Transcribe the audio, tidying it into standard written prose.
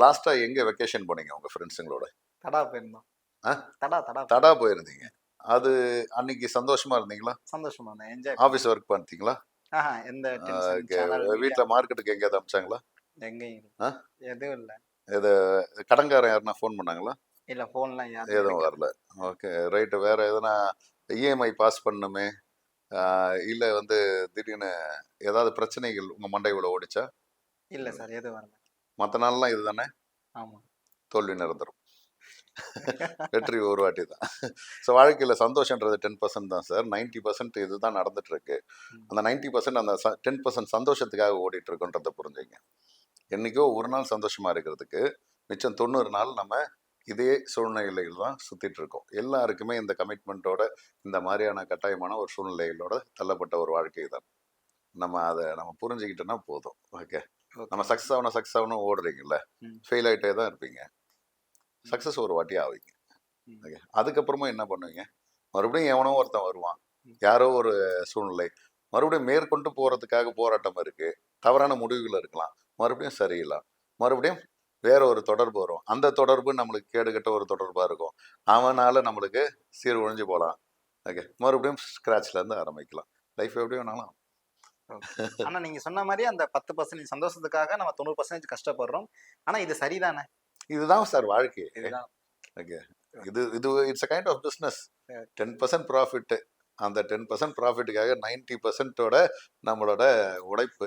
லாஸ்டா எங்க வெக்கேஷன் போனீங்க உங்க ஃப்ரெண்ட்ஸுங்களோட? தடா போயிருந்தோம். ஆ? தடா தடா போயிருந்தீங்க. அது அன்னைக்கு சந்தோஷமா இருந்தீங்களா? சந்தோஷமா இருந்தேன். என்ஜாய் ஆபீஸ் ஒர்க் பார்த்தீங்களா? எந்த டென்ஷன், சேனல், மீடியா வீட்ல மார்க்கெட்டுக்கு எங்கேயாவது அனுப்பிச்சாங்களா? எங்கேயும் இல்ல. ஆ? எதுவும் இல்ல. இது கடன்காரன் யாருன்னா ஃபோன் பண்ணாங்களா? இல்ல ஃபோன்லாம் யாரும் எதுவும் கிடைக்கல. வரல. ஓகே. ரைட்டு. வேற எதனா இஎம்ஐ பாஸ் பண்ணணுமே, ஆ, இல்ல வந்து திடீர்னு ஏதாவது பிரச்சனைகள் உங்க மண்டைக்குள்ள ஓடிச்சா? இல்ல சார், எதுவும் வரல. மத்த நாள்லாம் இதுதானே? ஆமா. தோல்வி நிரந்தரம். வெற்றி ஒரு வாட்டி தான். ஸோ வாழ்க்கையில் சந்தோஷன்றது 10% தான் சார். 90% இதுதான் நடந்துட்டு இருக்கு. ம். அந்த 90% அந்த 10% சந்தோஷத்துக்காக ஓடிட்டு இருக்குன்றத புரிஞ்சுங்க. என்னைக்கோ ஒரு நாள் சந்தோஷமா இருக்கிறதுக்கு மிச்சம் 90 நாள் நம்ம இதே சூழ்நிலையில் தான் சுத்திட்டு இருக்கோம். எல்லாருக்குமே இந்த கமிட்மெண்ட்டோட இந்த மாதிரியான கட்டாயமான ஒரு சூழ்நிலைகளோட தள்ளப்பட்ட ஒரு வாழ்க்கை தான். நம்ம புரிஞ்சுக்கிட்டோம்னா போதும். ஓகே. நம்ம ஓகே. சக்ஸஸ் ஆகணும் ஓடுறீங்கல்ல, ம். ஃபெயில் ஆகிட்டே தான் இருப்பீங்க. சக்ஸஸ் ஒரு வாட்டி ஆவீங்க. ம். ஓகே. அதுக்கப்புறமா என்ன பண்ணுவீங்க? மறுபடியும் எவனோ ஒருத்தன் வருவான். ம். யாரோ ஒரு சூழ்நிலை. மறுபடியும் மேற்கொண்டு போறதுக்காக போராட்டம் இருக்கு. தவறான முடிவுகள் இருக்கலாம். மறுபடியும் சரியில்ல. மறுபடியும் வேற ஒரு தொடர்பு வரும். அந்த தொடர்பு நம்மளுக்கு கேடுகெட்ட ஒரு தொடர்பா இருக்கும். அவனால நம்மளுக்கு சீர்குலைஞ்சு போலாம். ஓகே. மறுபடியும் ஸ்க்ராட்ச்ல இருந்து ஆரம்பிக்கலாம். லைஃப் எப்படி வேணாலும். ஓகே. ஆனா நீங்க சொன்ன மாரி அந்த 10% சந்தோஷத்துக்காக நம்ம 90% கஷ்டப்படுறோம். ஆனா இது சரிதானே? இதுதான் சார் வாழ்க்கை. இதுதான். ஓகே. இது இது it's a kind of business. A 10% profit. அந்த 10% ப்ராஃபிட்டுக்காக 90% நம்மளோட உழைப்பு.